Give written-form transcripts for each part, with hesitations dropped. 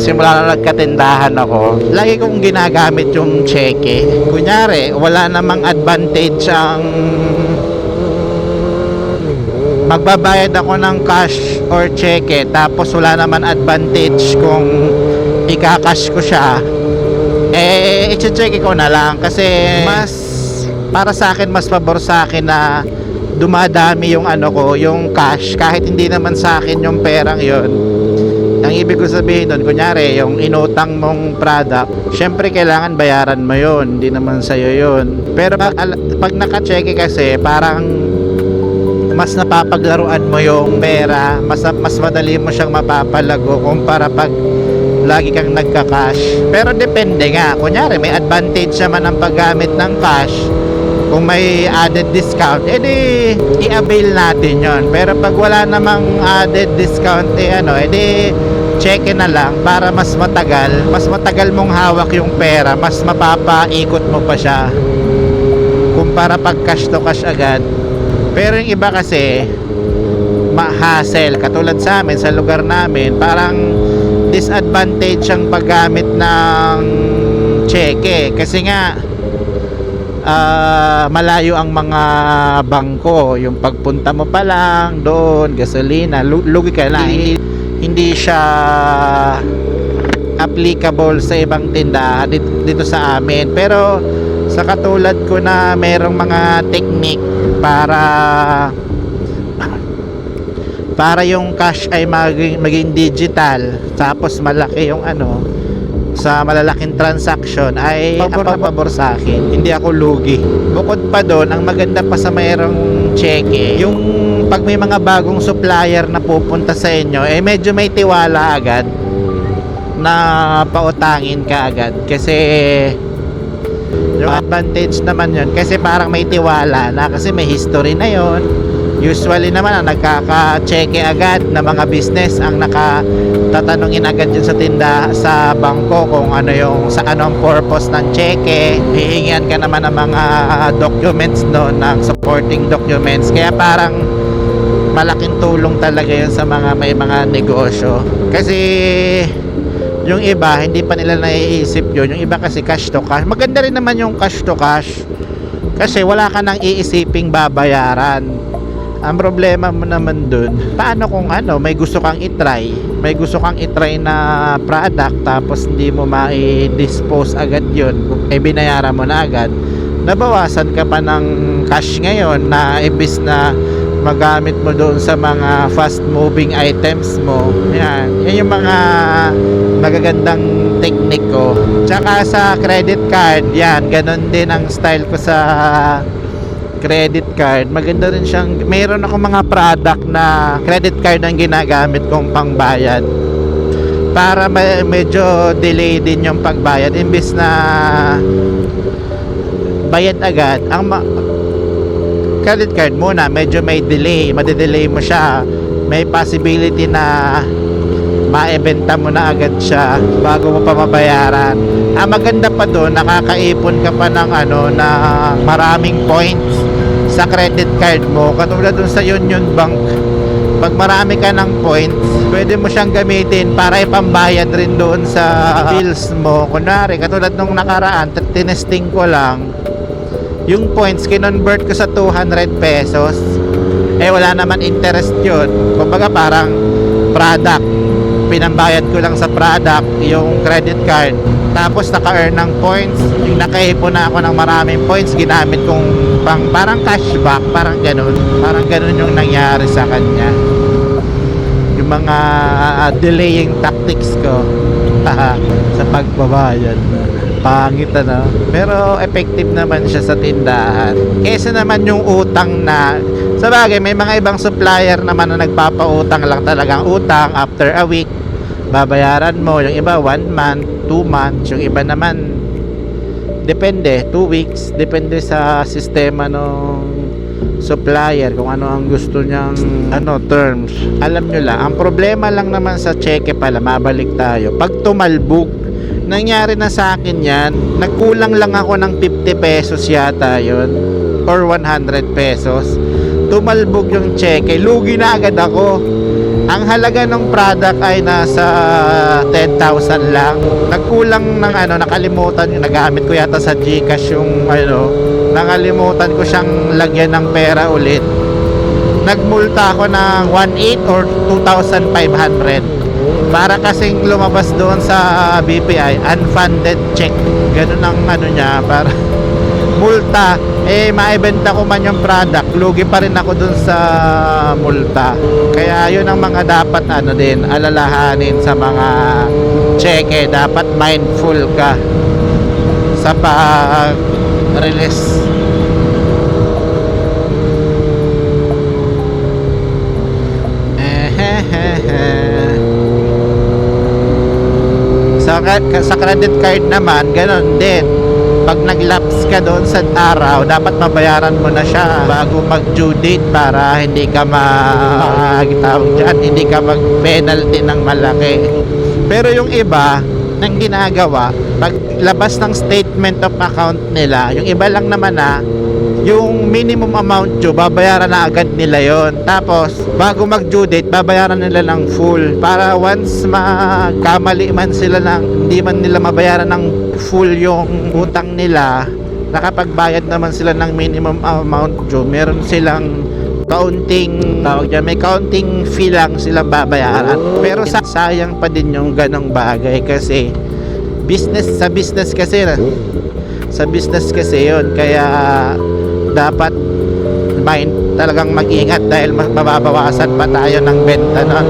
simula na nagkatindahan ako, lagi kong ginagamit yung cheque. Kunyari, wala namang advantage ang magbabayad ako ng cash or cheque, tapos wala naman advantage kung ika-cash ko siya, i-check ko na lang kasi mas para sa akin, mas pabor sa akin na dumadami yung yung cash, kahit hindi naman sa akin yung perang yon. Ang ibig ko sabihin doon, kunyari yung inutang mong product, syempre kailangan bayaran mo yon, hindi naman sa'yo yon. Pero pag naka-cheque kasi, parang mas napapaglaruan mo yung pera, mas madali mo siyang mapapalago kumpara pag lagi kang nagka-cash. Pero depende nga, kunyari may advantage naman ang paggamit ng cash, kung may added discount, edi i-avail natin yon. Pero pag wala namang added discount, edi check na lang para mas matagal mong hawak yung pera, mas mapapaikot mo pa siya kumpara pag cash to cash agad. Pero yung iba kasi ma-hassle, katulad sa amin, sa lugar namin, parang disadvantage ang paggamit ng cheque kasi nga malayo ang mga bangko. Yung pagpunta mo pa lang doon, gasolina, lugi ka lang. Hindi siya applicable sa ibang tindahan dito sa amin. Pero sa katulad ko na merong mga technique para yung cash ay maging digital, tapos malaki yung sa malalaking transaction, ay pabor sa akin, hindi ako lugi. Bukod pa doon, ang maganda pa sa mayroong cheque, yung pag may mga bagong supplier na pupunta sa inyo, medyo may tiwala agad na pautangin ka agad, kasi yung advantage naman yun, kasi parang may tiwala na, kasi may history na yon. Usually naman ang nagkaka-cheque agad na mga business ang nakatatanungin agad yun sa sa bangko kung sa anong purpose ng cheque. Hihingian ka naman ng mga documents doon, ng supporting documents. Kaya parang malaking tulong talaga yun sa may mga negosyo. Kasi yung iba hindi pa nila naiisip yun. Yung iba kasi cash to cash. Maganda rin naman yung cash to cash kasi wala ka nang iisiping babayaran. Ang problema mo naman dun, paano kung may gusto kang itry na product, tapos hindi mo ma-dispose agad yun, binayaran mo na agad, nabawasan ka pa ng cash ngayon na imbis na magamit mo doon sa mga fast moving items mo. Yan yung mga magagandang technique ko. Tsaka sa credit card, yan, ganun din ang style ko sa credit card. Maganda rin siyang, mayroon ako mga product na credit card ang ginagamit kong pangbayad para medyo delay din yung pagbayad, imbis na bayad agad. Ang credit card muna, medyo may delay, madedelay mo siya, may possibility na maibenta mo na agad siya bago mo pa mabayaran. Ang maganda pa doon, nakakaipon ka pa ng na maraming points sa credit card mo, katulad dun sa Union Bank. Pag marami ka ng points, pwede mo siyang gamitin para ipambayad rin doon sa bills mo. Kunwari, katulad nung nakaraan, tinesting ko lang yung points, kinonvert ko sa 200 pesos, wala naman interest yun. Kumbaga parang product, pinambayad ko lang sa product yung credit card, tapos naka-earn ng points. Yung nakaipon na ako ng maraming points, ginamit kong parang cashback, parang ganun yung nangyari sa kanya. Yung mga delaying tactics ko sa pagbabayad, pangit pero effective naman siya sa tindahan. Kesa naman yung utang na, sa bagay may mga ibang supplier naman na nagpapautang lang, talagang utang after a week babayaran mo, yung iba 1 month, 2 months, yung iba naman depende 2 weeks, depende sa sistema ng supplier kung ano ang gusto niyang terms. Alam nyo lang, ang problema lang naman sa cheque pala, mabalik tayo, pag tumalbog, nangyari na sa akin yan, nagkulang lang ako ng 50 pesos yata yun, or 100 pesos, tumalbog yung cheque, lugi na agad ako. Ang halaga ng product ay nasa 10,000 lang. Nagkulang ng ano, nakalimutan yung nagamit ko yata sa GCash yung ano, nakalimutan ko siyang lagyan ng pera ulit. Nagmulta ako ng 1,800 or 2,500 para kasing lumabas doon sa BPI unfunded check, ganun ang ano niya, para multa, maibenta ko man yung product, lugi pa rin ako dun sa multa. Kaya yun ang mga dapat ano din, alalahanin sa mga cheque. Dapat mindful ka sa pag-release. Sa credit card naman, ganun din. Pag nag-lapse ka doon sa araw, dapat mabayaran mo na siya bago mag-due date para hindi ka hindi ka mag-penalty ng malaki. Pero yung iba, nang ginagawa, pag labas ng statement of account nila, yung iba lang naman yung minimum amount due, babayaran na agad nila yon. Tapos, bago mag-due date, babayaran nila ng full. Para once magkamali man sila hindi man nila mabayaran ng full yung utang nila, nakapagbayad naman sila ng minimum amount due, meron silang may counting fee lang silang babayaran. Pero sayang pa din yung ganong bagay kasi sa business kasi yun. Kaya dapat talagang mag-ingat dahil mababawasan pa tayo ng benta nun.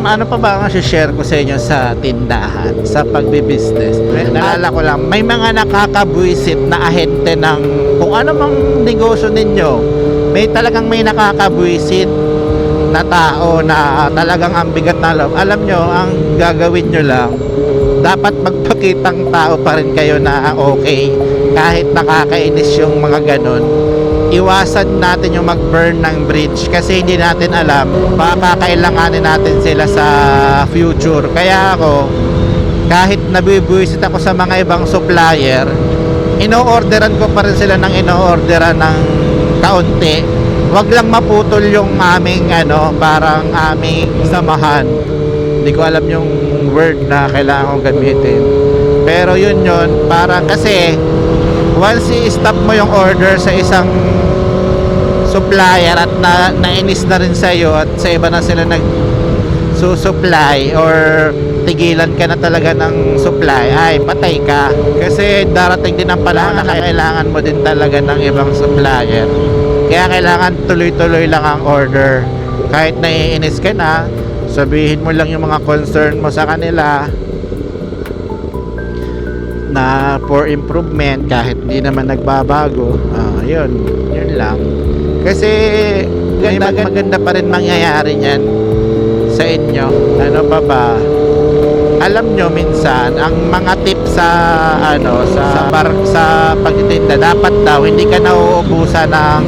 Ano pa ba ang share ko sa inyo sa tindahan, sa pagbibusiness? Naalala ko lang, may mga nakakabwisit na ahente ng kung ano mang negosyo ninyo. May nakakabwisit na tao na talagang ang bigat na loob. Alam nyo, ang gagawin nyo lang, dapat magpakitang tao pa rin kayo na okay. Kahit nakakainis yung mga ganon, iwasan natin yung mag-burn ng bridge kasi hindi natin alam, baka kakailanganin natin sila sa future. Kaya ako, kahit nabibuisit ako sa mga ibang supplier, ino-orderan ko pa rin sila ng ino-orderan ng kaunti. Wag lang maputol yung aming parang aming samahan. Hindi ko alam yung word na kailangan kong gamitin. Pero yun, para kasi once i-stop mo yung order sa isang supplier at nainis na rin sa'yo at sa iba na sila nag-supply or tigilan ka na talaga ng supply, ay patay ka. Kasi darating din ang panahon na kailangan mo din talaga ng ibang supplier. Kaya kailangan tuloy-tuloy lang ang order. Kahit naiinis ka na, sabihin mo lang yung mga concern mo sa kanila na for improvement, kahit hindi naman nagbabago. Yun lang. Kasi maganda pa rin mangyayari niyan sa inyo. Ano pa ba? Alam nyo, minsan ang mga tips sa pagtitinda, dapat daw hindi ka nauubusan ng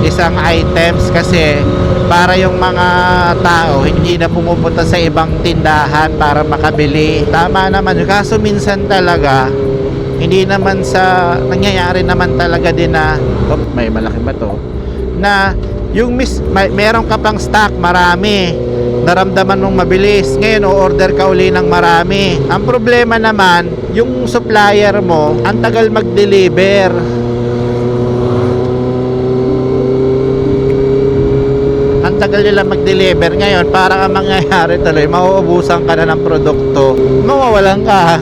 isang items kasi para yung mga tao hindi na pumupunta sa ibang tindahan para makabili. Tama naman yun. Kaso minsan talaga hindi naman nangyayari naman talaga din na may malaki ba to na yung meron ka pang stock marami, naramdaman mong mabilis, ngayon o-order ka uli ng marami. Ang problema naman, yung supplier mo ang tagal mag-deliver. Ang tagal nila mag-deliver. Ngayon, para ang mangyayari tuloy, mauubusan ka na ng produkto, mawawalan ka.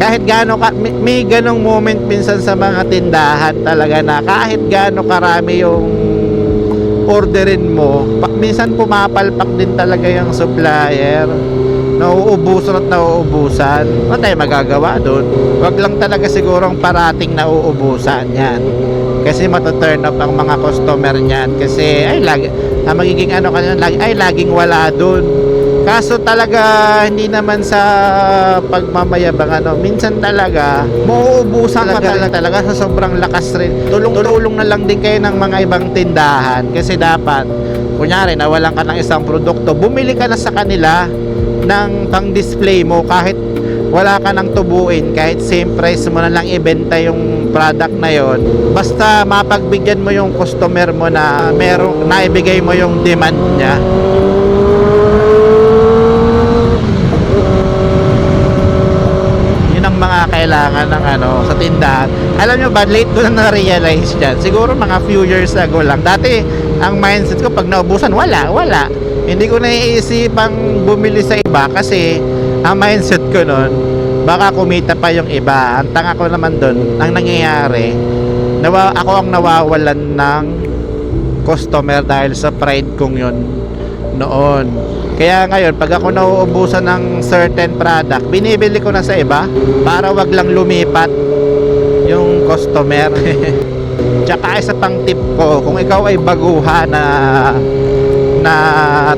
Kahit gaano ka, may ganong moment minsan sa mga tindahan talaga na kahit gaano karami yung orderin mo, minsan pumapalpak din talaga yung supplier. Nauubusan at nauubusan. Ano tayo magagawa doon? Wag lang talaga sigurong parating nauubusan yan. Kasi mataturn up ang mga customer niyan. Kasi magiging laging wala doon. Kaso talaga hindi naman sa pagmamayabang minsan talaga mauubusan ka talaga sa sobrang lakas rin. Tulong na lang din kayo ng mga ibang tindahan kasi dapat kunyari nawalan ka ng isang produkto, bumili ka na sa kanila ng pang-display mo kahit wala ka nang tubuin, kahit same price mo na lang ibenta yung product na yon, basta mapagbigyan mo yung customer mo na merong naibigay mo yung demand niya. Yun ang mga kailangan ng sa tindahan. Alam nyo ba, late ko na na-realize dyan, siguro mga few years ago lang. Dati ang mindset ko pag naubusan, wala, hindi ko naiisipang bumili sa iba kasi ang mindset ko nun, baka kumita pa yung iba. Ang tanga ko naman dun, ang nangyayari, ako ang nawawalan ng customer dahil sa pride kong yun noon. Kaya ngayon, pag ako nauubusan ng certain product, binibili ko na sa iba para wag lang lumipat yung customer. Tsaka isa pang tip ko, kung ikaw ay baguhan na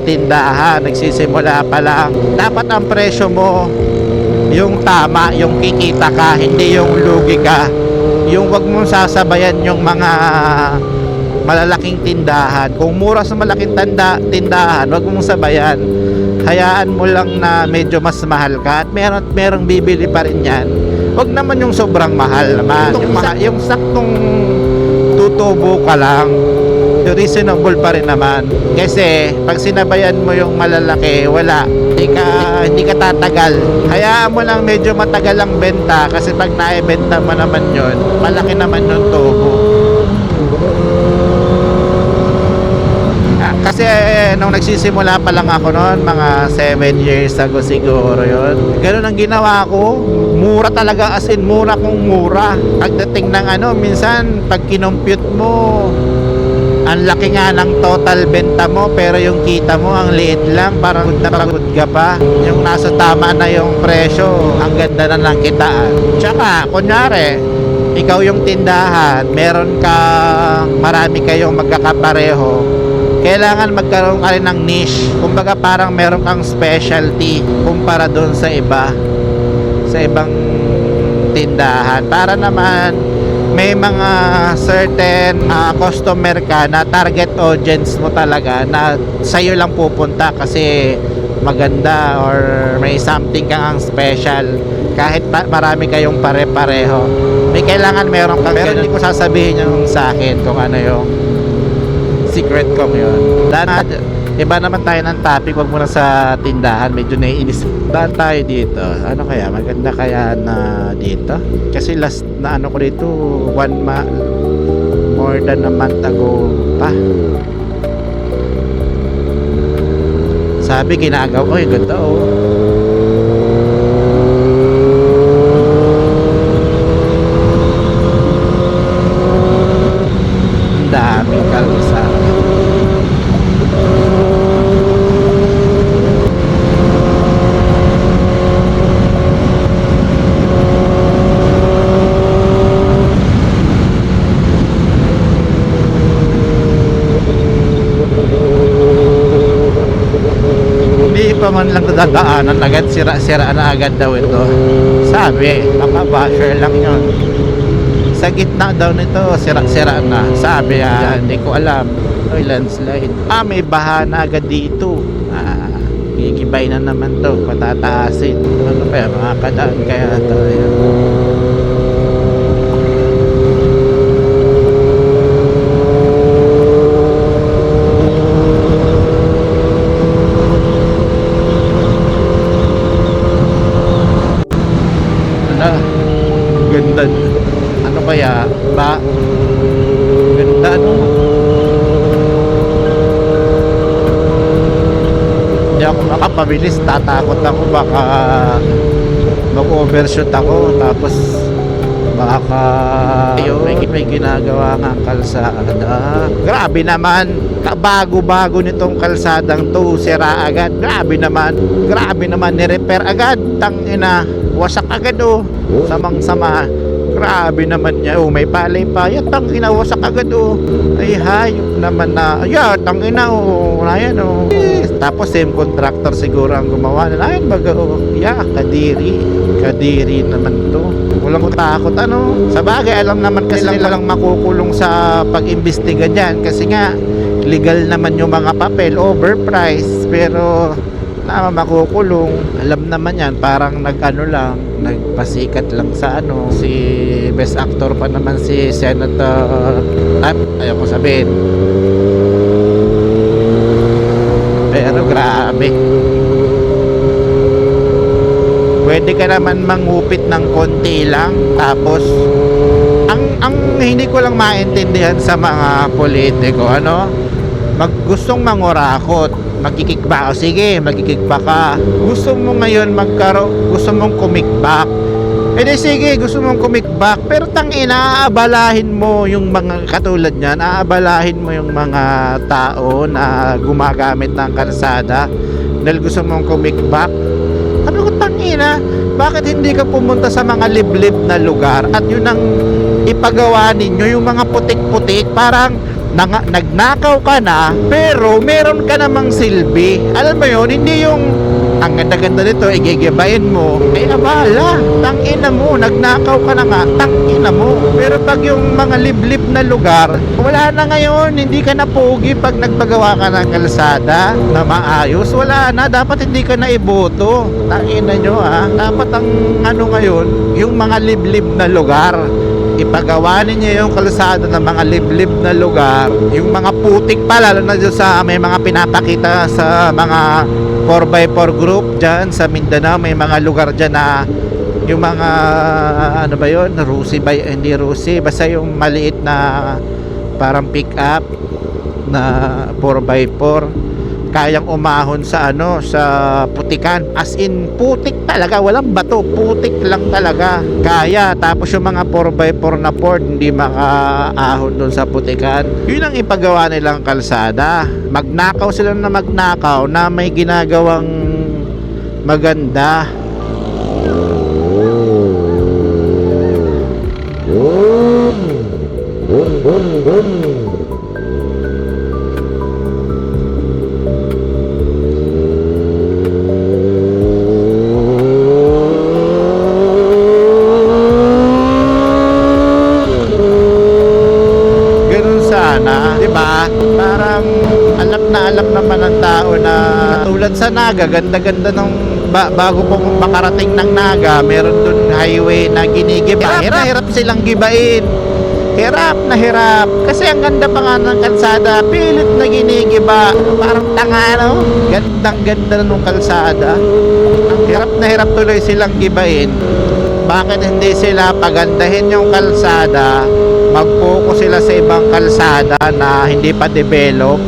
tindahan, nagsisimula pa lang, dapat ang presyo mo yung tama, yung kikita ka, hindi yung lugi ka. Yung wag mong sasabayan yung mga malalaking tindahan. Kung mura sa malaking tindahan, wag mong sabayan. Hayaan mo lang na medyo mas mahal ka at merong bibili pa rin yan. Wag naman yung sobrang mahal naman. Yung saktong tutubo ka lang, reasonable pa rin naman. Kasi pag sinabayan mo yung malalaki, wala, hindi ka tatagal. Hayaan mo lang medyo matagal ang benta, kasi pag naibenta mo naman yun, malaki naman yung tubo. Kasi nung nagsisimula pa lang ako noon, mga 7 years ago siguro yun, ganun ang ginawa ko. Mura talaga, as in mura kung mura. Pagdating ng minsan pag kinompute mo, ang laki nga ng total benta mo, pero yung kita mo ang liit lang, parang napagod ka pa. Yung nasa tama na yung presyo, ang ganda na ng kitaan. Tsaka kunyari ikaw yung tindahan, marami kayong magkakapareho, kailangan magkaroon ka rin ng niche. Kumbaga parang meron kang specialty kumpara doon sa ibang tindahan, para naman may mga certain customer ka na target audience mo talaga, na sa'yo lang pupunta kasi maganda or may something kang special. Kahit marami kayong pare-pareho, may kailangan meron kang, pero hindi ko sasabihin yung sa akin kung ano yung secret ko yun. Iba naman tayo ng topic, wag muna sa tindahan, medyo naiinis. Daan tayo dito. Ano kaya? Maganda kaya na dito? Kasi last na ko dito, more than a month ago pa. Sabi, ginagawa ko, ganda daming kalsada. Hindi pa man lang dadaanan agad, sira na agad daw ito. Sabi, basher lang yun. Sa gitna daw nito, sira na. Sabi, hindi ko alam. Oy, landslide. May baha na agad dito. Gigibay na naman to, patataasin. Ano kaya, makakadaan kaya tayo. Ganda. Ano kaya ba? Ganda Hindi ako makapabilis, tatakot ako, baka mag-overshoot ako, tapos baka may ginagawa nga kalsada. Grabe naman, bago-bago nitong kalsadang to, sira agad. Grabe naman, ni-repair agad. Tangina, wasak agad samang-sama. Grabe naman niya. May palay pa. Tangina, wasak agad Ay, hayop naman na. Tangina Ayan Tapos same contractor siguro ang gumawa. Ayan baga Kadiri naman to. Walang takot Sa bagay, alam naman kasi nilang makukulong sa pag-imbestiga dyan. Kasi nga legal naman yung mga papel, overpriced. Pero na makukulong. Alam naman yan, parang nag-ano lang, nagpasikat lang sa ano. Si best actor pa naman si Senator, ayaw ko sabihin, pero grabe, pwede ka naman mangupit ng konti lang, tapos ang hindi ko lang maintindihan sa mga politiko, ano, gustong mangurakot, magkikikback. O sige, magkikikback ka. Gusto mo ngayon gusto mong kumikback. E di sige, gusto mong kumikback, pero tangina, aabalahin mo yung mga katulad niyan, aabalahin mo yung mga tao na gumagamit ng kalsada dahil gusto mong kumikback. Sabi ko, tangina, bakit hindi ka pumunta sa mga liblib na lugar at yun ang ipagawa ninyo, yung mga putik-putik, parang nagnakaw ka na pero meron ka namang silbi. Alam mo yun, hindi yung ang ganda-ganda nito, igigibayin mo, ay abala, tangina mo, nagnakaw ka na nga, tangina mo. Pero pag yung mga liblib na lugar, wala na ngayon, hindi ka na pogi pag nagpagawa ka ng kalsada na maayos, wala na, dapat hindi ka na iboto, tangina nyo dapat ang ano ngayon, yung mga liblib na lugar, ipagawa ninyo yung kalsada ng mga liblib na lugar, yung mga putik pa, lalo na dyan sa may mga pinapakita sa mga 4x4 group dyan sa Mindanao, may mga lugar dyan na yung mga ano ba yun, Rusi ba, hindi Rusi, basta yung maliit na parang pick up na 4x4 kayang umahon sa ano, sa putikan, as in putik talaga, walang bato, putik lang talaga kaya. Tapos yung mga 4x4 na Ford hindi makaahon doon sa putikan. Yun ang ipagawa nilang kalsada. Magnakaw sila na magnakaw na may ginagawang maganda. Parang alam naman ng tao na tulad sa Naga, ganda-ganda nung bago po makarating ng Naga, meron dun highway na ginigiba. Hirap silang gibain. Hirap na hirap. Kasi ang ganda pa nga ng kalsada, pilit na ginigiba. Parang tanga, no? Gandang-ganda nung kalsada. Hirap na hirap tuloy silang gibain. Bakit hindi sila pagandahin yung kalsada, mag-focus sila sa ibang kalsada na hindi pa develop,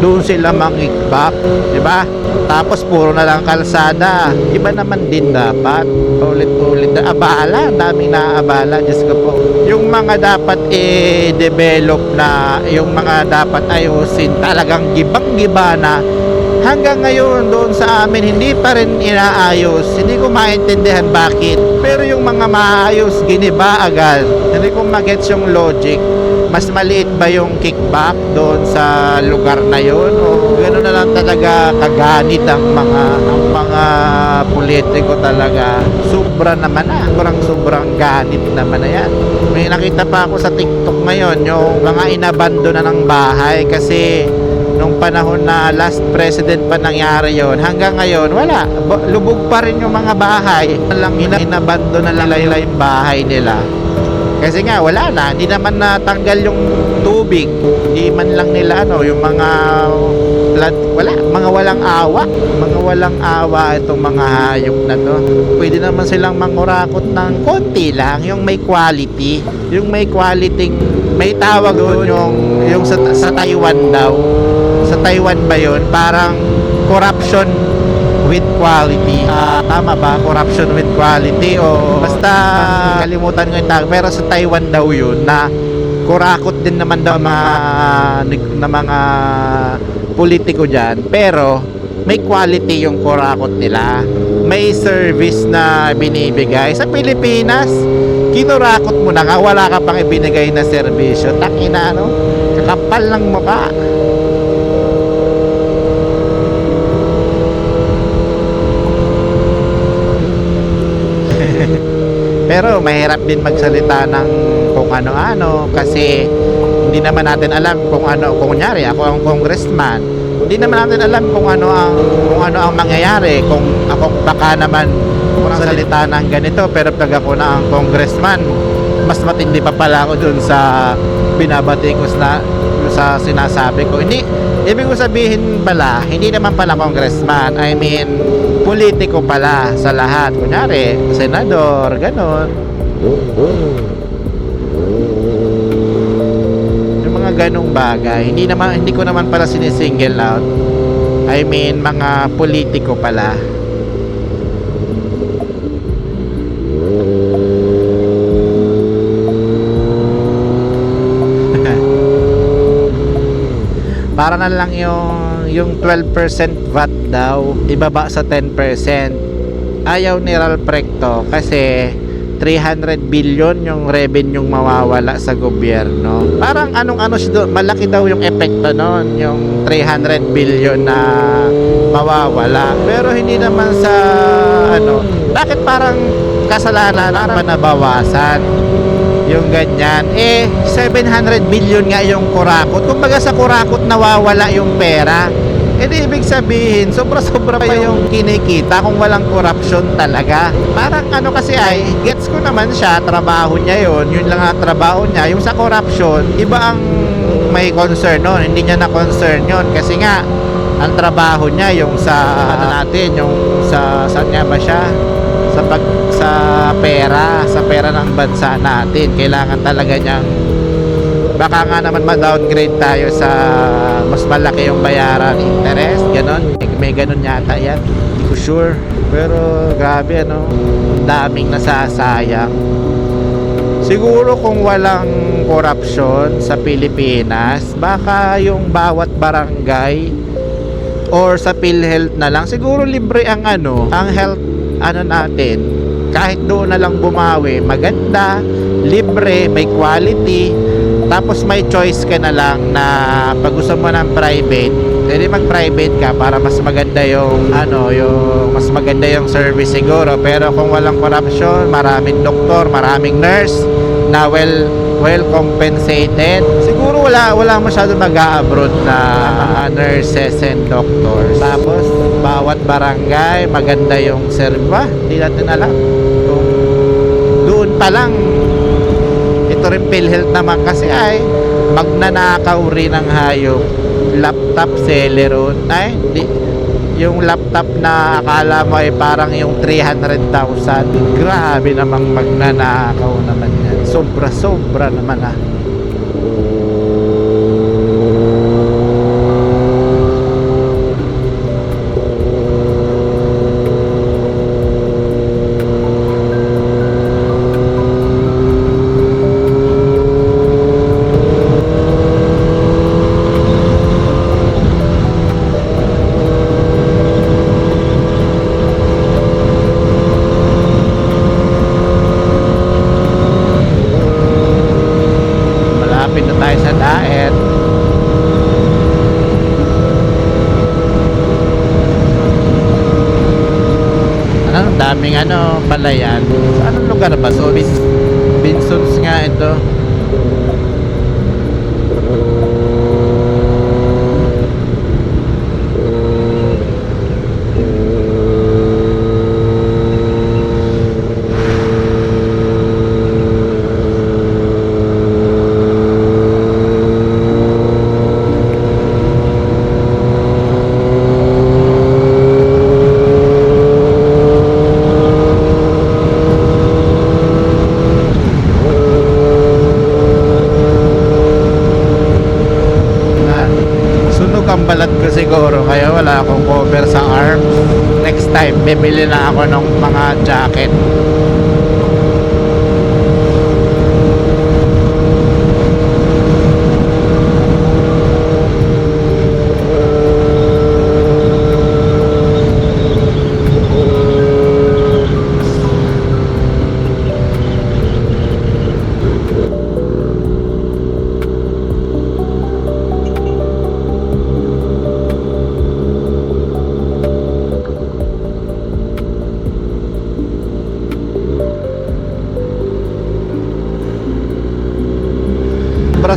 doon sila mangikback, di ba? Tapos puro na lang kalsada, iba naman din dapat, ulit-ulit na abala, daming naaabala, Diyos ko po. Yung mga dapat i-develop na, yung mga dapat ayusin, talagang gibang-giba na, hanggang ngayon doon sa amin hindi pa rin inaayos. Hindi ko maintindihan bakit. Pero yung mga maayos, giniba agad. Hindi ko magets yung logic. Mas maliit ba yung kickback doon sa lugar na yun? O gano'n na lang talaga kaganit ang mga politiko talaga. Sobra naman sobrang ganit naman na yan. May nakita pa ako sa TikTok ngayon, yung mga inabando na ng bahay kasi nung panahon na last president pa nangyari yon, hanggang ngayon wala, lubog pa rin yung mga bahay, lang inabando na lang yung bahay nila kasi nga wala na, hindi naman natanggal yung tubig, hindi man lang nila yung mga mga walang awa itong mga hayop na to. Pwede naman silang mangurakot ng konti lang, yung may quality, may tawag doon yung sa Taiwan daw. Sa Taiwan ba yun? Parang corruption with quality. Tama ba? Corruption with quality o basta kalimutan ko yung tawag. Pero sa Taiwan daw yun na kurakot din naman daw mga politiko dyan. Pero may quality yung kurakot nila. May service na binibigay. Sa Pilipinas, kinurakot mo na nga, wala ka pang ibinigay na serbisyo. Takina, no? Kakapal ng mukha. Pero mahirap din magsalita ng kung ano-ano kasi hindi naman natin alam kung ano. Kung kunyari ako ang congressman, hindi naman natin alam kung ano ang mangyayari kung ako baka naman kurang salita ng ganito, pero pag ako na ang congressman, mas matindi pa pala ako dun sa binabati ko sa sinasabi ko. Hindi, ibig ko sabihin pala, hindi naman pala congressman, I mean politiko pala sa lahat, kunyari senador, ganon, yung mga ganong bagay. Hindi ko naman pala sinisingle out, I mean mga politiko pala. Para na lang yung 12% VAT daw ibaba sa 10%. Ayaw ni Ralph Recto kasi 300 billion yung revenue mawawala sa gobyerno. Parang ano siya, malaki daw yung epekto noon, yung 300 billion na mawawala. Pero hindi naman sa bakit parang kasalanan pa nabawasan yung ganyan. 700 billion nga yung kurakot. Kumbaga sa kurakot nawawala yung pera. Di ibig sabihin, sobra-sobra pa yung kinikita kung walang corruption talaga. Parang kasi gets ko naman siya, trabaho niya yun lang ang trabaho niya. Yung sa corruption, iba ang may concern nun. Hindi niya na concern yun kasi nga, ang trabaho niya yung sa yung sa saan nga ba siya? Sa pera ng bansa natin. Kailangan talaga niyang, baka nga naman ma-downgrade tayo sa mas malaki yung bayaran interest, ganon. May ganon yata yan, hindi ko sure. Pero grabe ang daming nasasayang. Siguro kung walang corruption sa Pilipinas, baka yung bawat barangay or sa PhilHealth na lang, siguro libre ang health natin. Kahit doon na lang bumawi, maganda, libre, may quality. Tapos may choice ka na lang na pag gusto mo ng private, pwede mag-private ka para mas maganda yung mas maganda yung service siguro. Pero kung walang corruption, maraming doktor, maraming nurse na well compensated, siguro wala masyado mag-a-abroad na nurses and doctors. Tapos bawat barangay maganda yung service. Hindi natin alam kung doon pa lang. Ito rin PhilHealth naman kasi magnanakaw rin ng hayop. Laptop seller hindi, yung laptop na akala mo parang yung 300,000. Grabe namang magnanakaw naman yan. Sobra naman daming palayan. Sa anong lugar ba? So Binsons nga ito. Ang balat ko siguro, kaya wala akong cover sa arms. Next time bibili na ako ng mga jacket.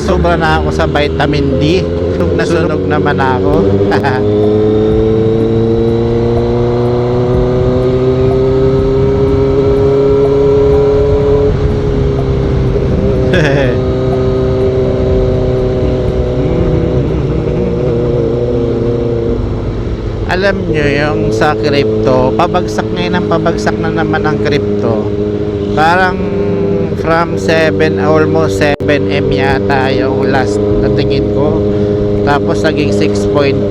Sobra na ako sa vitamin D. Sunog na sunog naman ako. Alam nyo yung sa crypto, pabagsak ngayon ang pabagsak na naman ang crypto. Parang from 7, almost 7M yata yung last na tingin ko. Tapos naging 6.5.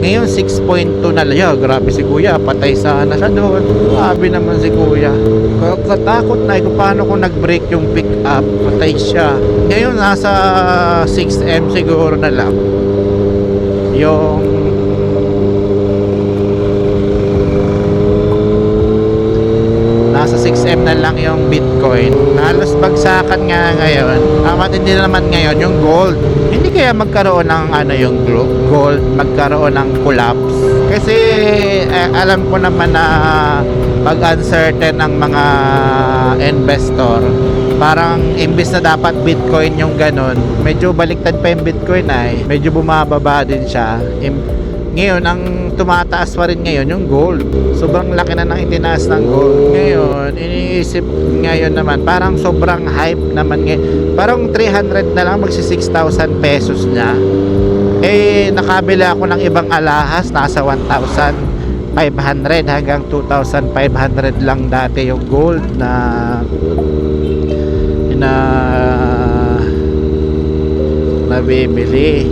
Ngayon 6.2 na lang. Yeah, grabe si kuya, patay sana siya doon. Grabe naman si kuya. Katakot na kung paano kung nag-break yung pick up, patay siya. Ngayon nasa 6M siguro na lang yung nasa 6M na lang yung Bitcoin. Halos bagsakan nga ngayon. Matindi na naman ngayon yung gold. Hindi kaya magkaroon ng yung gold magkaroon ng collapse? Kasi alam ko naman na pag uncertain ng mga investor, parang imbis na dapat Bitcoin yung ganon, medyo baliktad pa yung Bitcoin medyo bumababa din siya. Ngayon, ang tumataas pa rin ngayon yung gold. Sobrang laki na ng itinaas ng gold. Ngayon, iniisip ngayon naman, parang sobrang hype naman ngayon. Parang 300 na lang, magsi 6,000 pesos na. Nakabila ako ng ibang alahas, nasa 1,500 hanggang 2,500 lang dati yung gold na nabibili.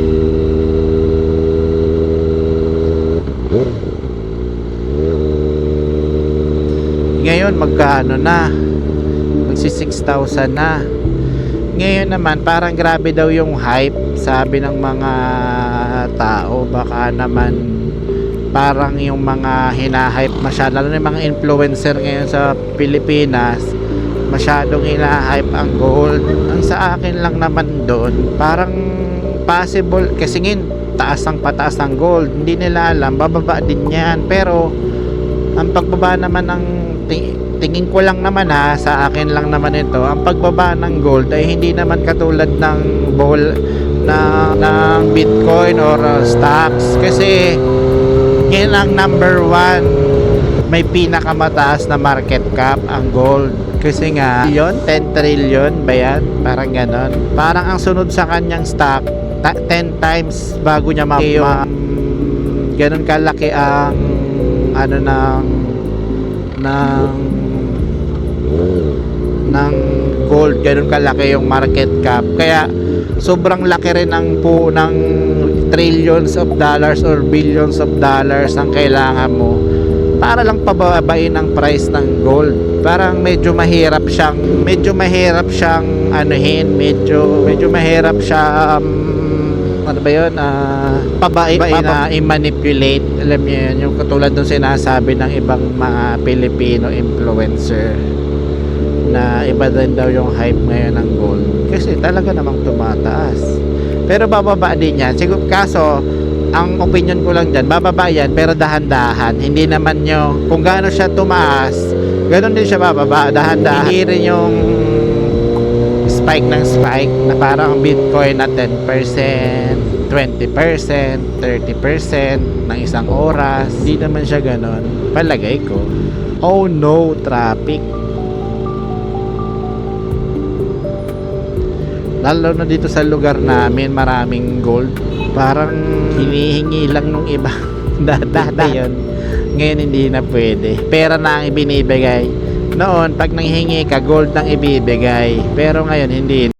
Ngayon magkano na? Magsi 6,000 na. Ngayon naman parang grabe daw yung hype, sabi ng mga tao. Baka naman parang yung mga hinahype masyado, lalo na yung mga influencer ngayon sa Pilipinas, masyadong hinahype ang gold. Ang sa akin lang naman doon, parang possible kasi ngayon taas ang pataas ng gold, hindi nila alam bababa din yan. Pero ang pagbaba naman ng tingin ko lang naman sa akin lang naman ito, ang pagbaba ng gold ay hindi naman katulad ng ng Bitcoin or stocks. Kasi yan ang number 1, may pinakamataas na market cap ang gold. Kasi nga yun, 10 trillion ba yan? Parang ganon. Parang ang sunod sa kanyang stock 10 times bago niya ganon kalaki ang ng gold, ganun kalaki yung market cap. Kaya sobrang laki rin ng trillions of dollars or billions of dollars ang kailangan mo para lang pababain ang price ng gold. Parang medyo mahirap siyang medyo mahirap siya ano ba yun, pabain na i-manipulate. Alam niyo yun, yung katulad ng sinasabi ng ibang mga Filipino influencer na iba din daw yung hype ngayon ng gold kasi talaga namang tumataas. Pero bababa din yan siguro, kaso ang opinion ko lang dyan, bababa yan pero dahan-dahan. Hindi naman yung kung gaano siya tumaas, ganoon din siya bababa, dahan-dahan. Hindi rin yung spike ng spike na parang Bitcoin na 10%, 20%, 30% ng isang oras. Hindi naman siya ganon, palagay ko. Oh no, traffic. Lalo na dito sa lugar namin, maraming gold. Parang hinihingi lang nung iba. Dada yun. Ngayon hindi na pwede. Pera na ang ibinibigay. Noon, pag nanghihingi ka, gold nang ibibigay. Pero ngayon, hindi.